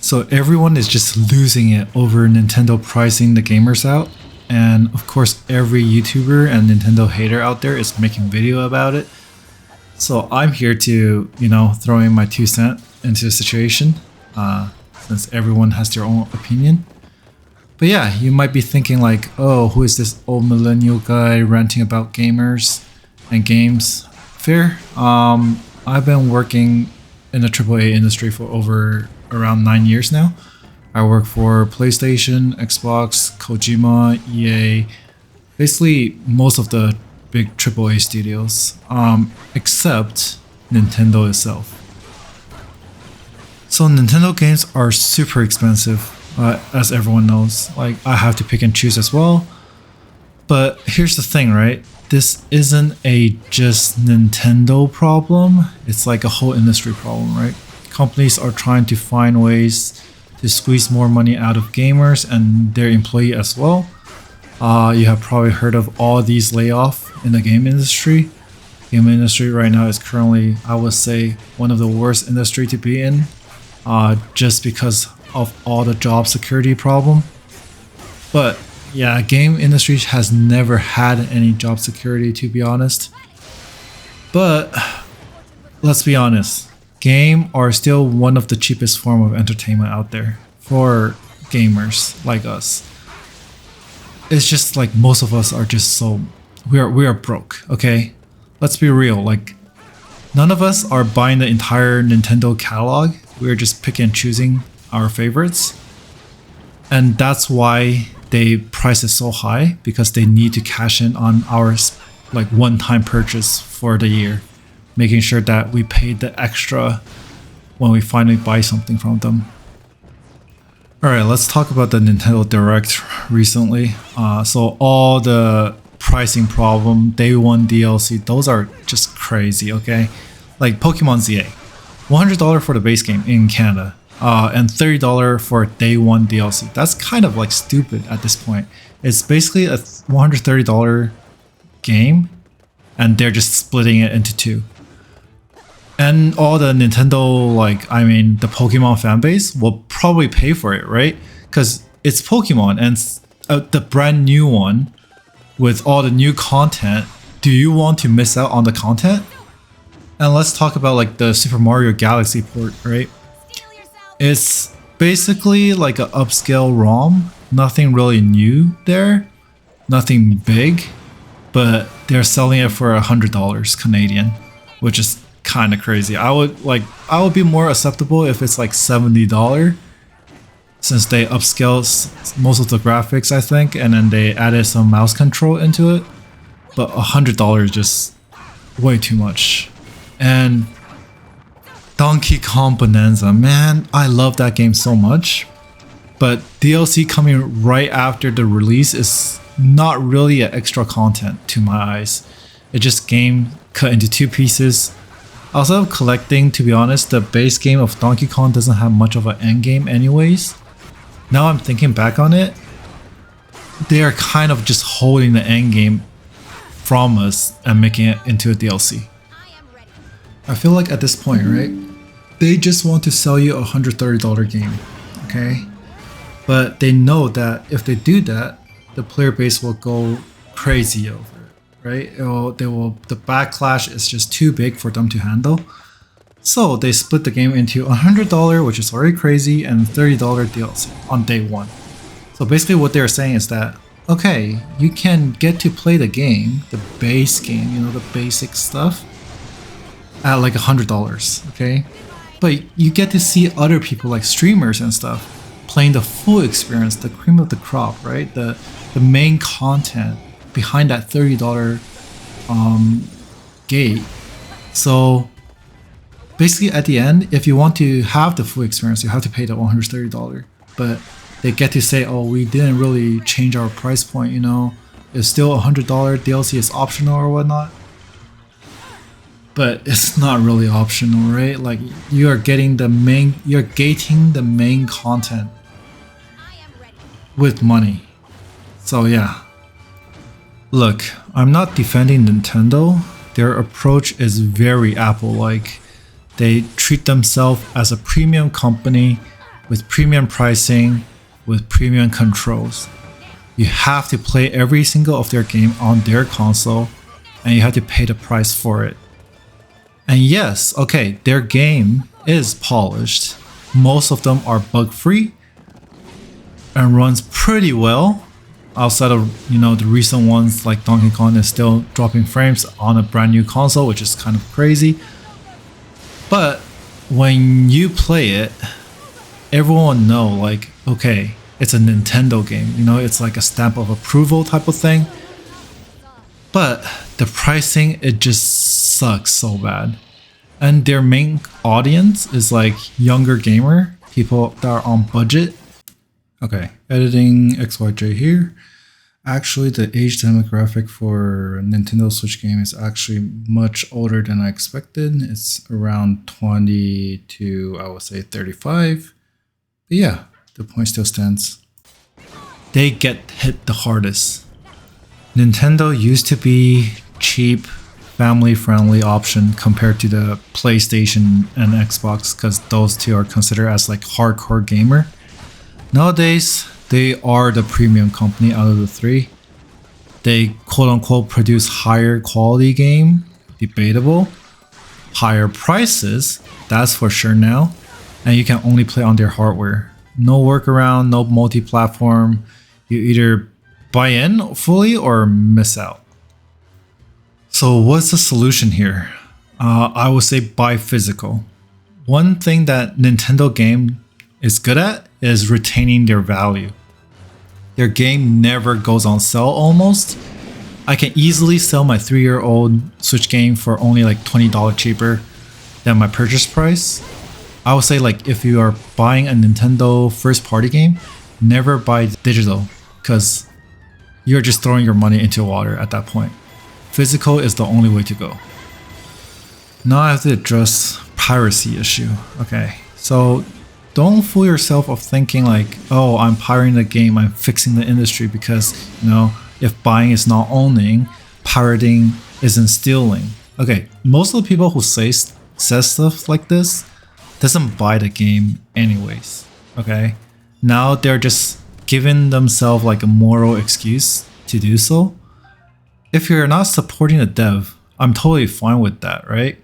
So everyone is just losing it over Nintendo pricing the gamers out. And of course, every YouTuber and Nintendo hater out there is making video about it. So I'm here to, throw in my 2 cents into the situation, since everyone has their own opinion. But yeah, you might be thinking like, oh, who is this old millennial guy ranting about gamers and games? Fair. I've been working in the AAA industry for over around 9 years now. I work for PlayStation, Xbox, Kojima, EA, basically most of the big AAA studios, except Nintendo itself. So Nintendo games are super expensive, as everyone knows. Like, I have to pick and choose as well. But here's the thing, right? This isn't a just Nintendo problem. It's like a whole industry problem, right? Companies are trying to find ways to squeeze more money out of gamers and their employee as well. You have probably heard of all these layoffs in the game industry. Game industry right now is currently, I would say, one of the worst industry to be in, just because of all the job security problem. But yeah, game industry has never had any job security, to be honest. But let's be honest, game are still one of the cheapest form of entertainment out there for gamers like us. It's just like most of us are just so we are broke, okay? Let's be real, like none of us are buying the entire Nintendo catalog. We're just picking and choosing our favorites. And that's why they price it so high, because they need to cash in on our like one-time purchase for the year, making sure that we pay the extra when we finally buy something from them. Alright, let's talk about the Nintendo Direct recently. So all the pricing problem, day one DLC, those are just crazy, okay? Like Pokemon ZA, $100 for the base game in Canada, and $30 for day one DLC. That's kind of like stupid at this point. It's basically a $130 game, and they're just splitting it into two. And all the Nintendo, the Pokemon fan base will probably pay for it, right? Because it's Pokemon and the brand new one with all the new content. Do you want to miss out on the content? And let's talk about like the Super Mario Galaxy port, right? It's basically like an upscale ROM. Nothing really new there. Nothing big. But they're selling it for $100 Canadian, which is kind of crazy. I would be more acceptable if it's like $70, since they upscale most of the graphics, I think, and then they added some mouse control into it. But $100 is just way too much. And Donkey Kong Bonanza, man, I love that game so much. But DLC coming right after the release is not really an extra content to my eyes. It's just game cut into two pieces. Also, collecting, to be honest, the base game of Donkey Kong doesn't have much of an end game anyways. Now I'm thinking back on it, they are kind of just holding the end game from us and making it into a DLC. I feel like at this point, right, they just want to sell you a $130 game, okay? But they know that if they do that, the player base will go crazy over it, right? The backlash is just too big for them to handle. So they split the game into $100, which is already crazy, and $30 DLC on day one. So basically what they're saying is that, okay, you can get to play the game, the base game, the basic stuff, at like $100, okay? But you get to see other people like streamers and stuff playing the full experience, the cream of the crop, right? The main content behind that $30 gate. So basically at the end, if you want to have the full experience, you have to pay the $130. But they get to say, oh, we didn't really change our price point, it's still $100, DLC is optional or whatnot. But it's not really optional, right? Like, you're gating the main content with money. So yeah. Look, I'm not defending Nintendo. Their approach is very Apple-like. They treat themselves as a premium company with premium pricing, with premium controls. You have to play every single of their game on their console, and you have to pay the price for it. And yes, okay, their game is polished. Most of them are bug-free and runs pretty well. Outside of, the recent ones like Donkey Kong is still dropping frames on a brand new console, which is kind of crazy. But when you play it, everyone know like, okay, it's a Nintendo game, it's like a stamp of approval type of thing. But the pricing, it just sucks so bad. And their main audience is like younger gamer, people that are on budget. Okay, editing XYJ here. Actually, the age demographic for Nintendo Switch game is actually much older than I expected. It's around 20 to, I would say, 35. But yeah, the point still stands. They get hit the hardest. Nintendo used to be cheap, family-friendly option compared to the PlayStation and Xbox, because those two are considered as like hardcore gamer. Nowadays, they are the premium company out of the three. They quote-unquote produce higher quality game, debatable. Higher prices, that's for sure now. And you can only play on their hardware. No workaround, no multi-platform. You either buy in fully or miss out. So what's the solution here? I would say buy physical. One thing that Nintendo game is good at is retaining their value. Their game never goes on sale almost. I can easily sell my 3-year-old Switch game for only like $20 cheaper than my purchase price. I would say like if you are buying a Nintendo first party game, never buy digital because you're just throwing your money into water at that point. Physical is the only way to go. Now I have to address piracy issue. Okay, so don't fool yourself of thinking like, oh, I'm pirating the game, I'm fixing the industry because, if buying is not owning, pirating isn't stealing. Okay, most of the people who says stuff like this doesn't buy the game anyways. Okay, now they're just giving themselves like a moral excuse to do so. If you're not supporting the dev, I'm totally fine with that, right?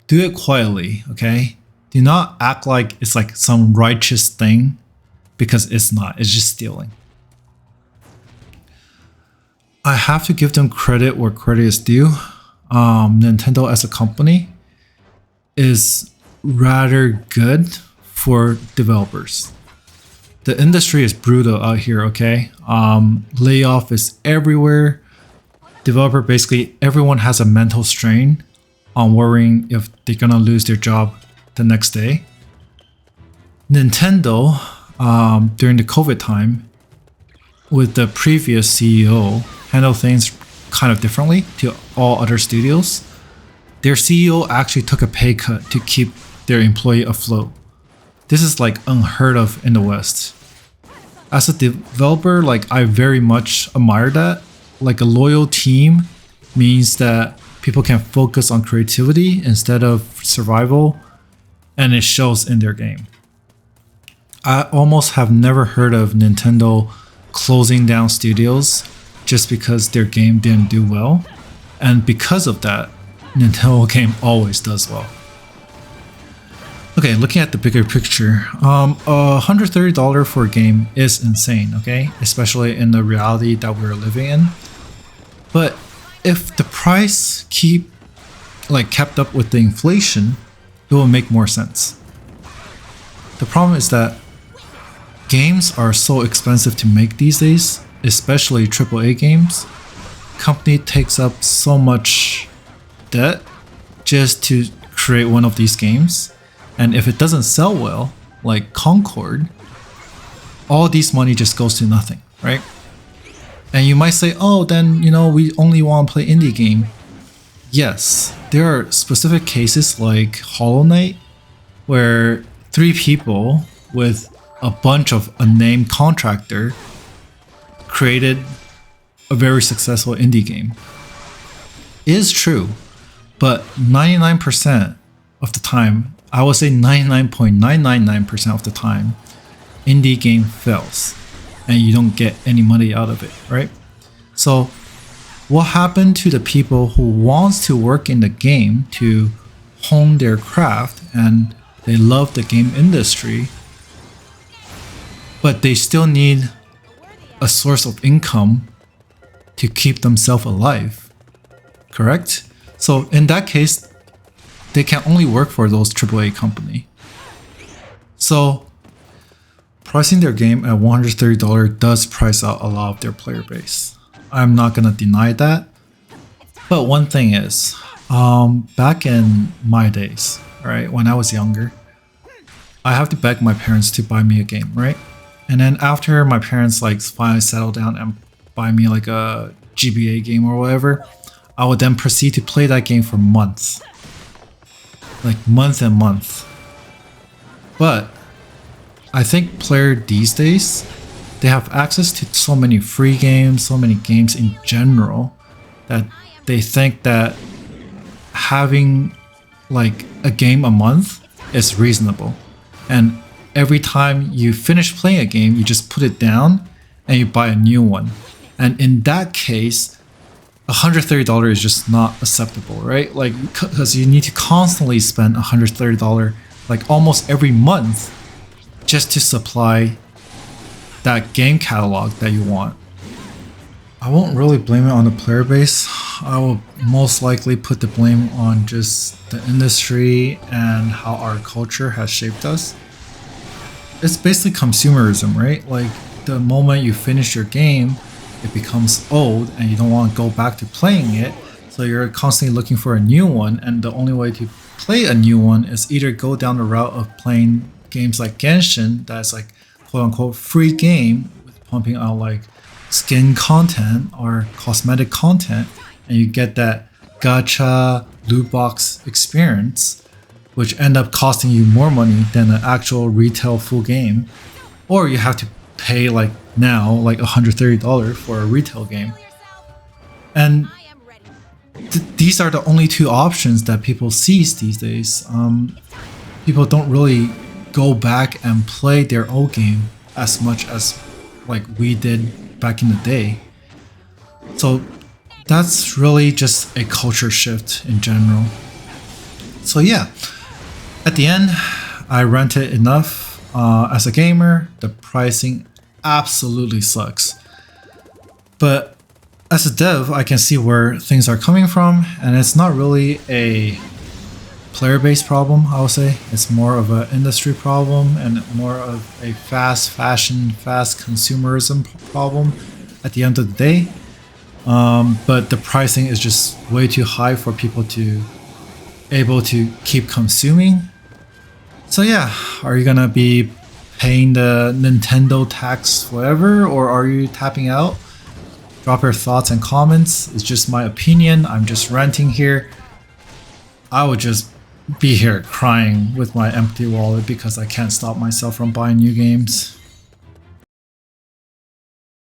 Do it quietly, okay? Do not act like it's like some righteous thing because it's not. It's just stealing. I have to give them credit where credit is due. Nintendo as a company is rather good for developers. The industry is brutal out here, okay? Layoff is everywhere. Developer, basically everyone has a mental strain on worrying if they're gonna lose their job the next day. Nintendo, during the COVID time, with the previous CEO, handled things kind of differently to all other studios. Their CEO actually took a pay cut to keep their employee afloat. This is like unheard of in the West. As a developer, like I very much admire that. Like a loyal team means that people can focus on creativity instead of survival, and it shows in their game. I almost have never heard of Nintendo closing down studios just because their game didn't do well, and because of that, Nintendo game always does well. Okay, looking at the bigger picture, $130 for a game is insane, okay? Especially in the reality that we're living in. But if the price kept up with the inflation, it will make more sense. The problem is that games are so expensive to make these days, especially AAA games. Company takes up so much debt just to create one of these games. And if it doesn't sell well, like Concord, all this money just goes to nothing, right? And you might say, oh, then, we only want to play indie game. Yes, there are specific cases like Hollow Knight, where 3 people with a bunch of unnamed contractor created a very successful indie game. It is true, but 99% of the time, I would say 99.999% of the time, indie game fails and you don't get any money out of it, right? So what happened to the people who wants to work in the game to hone their craft and they love the game industry, but they still need a source of income to keep themselves alive, correct? So in that case, they can only work for those AAA company. So pricing their game at $130 does price out a lot of their player base. I'm not gonna deny that. But one thing is, back in my days, right, when I was younger, I have to beg my parents to buy me a game, right? And then after my parents like finally settle down and buy me like a GBA game or whatever, I would then proceed to play that game for months. Like month and month. But I think players these days, they have access to so many free games, so many games in general, that they think that having like a game a month is reasonable. And every time you finish playing a game, you just put it down and you buy a new one. And in that case, $130 is just not acceptable, right? Like, because you need to constantly spend $130 like almost every month just to supply that game catalog that you want. I won't really blame it on the player base. I will most likely put the blame on just the industry and how our culture has shaped us. It's basically consumerism, right? Like the moment you finish your game, it becomes old and you don't want to go back to playing it. So you're constantly looking for a new one, and the only way to play a new one is either go down the route of playing games like Genshin, that's like quote unquote free game with pumping out like skin content or cosmetic content, and you get that gacha loot box experience, which end up costing you more money than an actual retail full game. Or you have to pay like now like $130 for a retail game. And these are the only two options that people seize these days. People don't really go back and play their old game as much as like we did back in the day. So that's really just a culture shift in general. So yeah, at the end, I rented enough. As a gamer, the pricing absolutely sucks. But as a dev, I can see where things are coming from, and it's not really a player-based problem, I would say. It's more of an industry problem and more of a fast fashion, fast consumerism problem at the end of the day. But the pricing is just way too high for people to able to keep consuming. So yeah, are you gonna be paying the Nintendo tax forever, or are you tapping out? Drop your thoughts and comments. It's just my opinion. I'm just ranting here. I would just be here crying with my empty wallet because I can't stop myself from buying new games.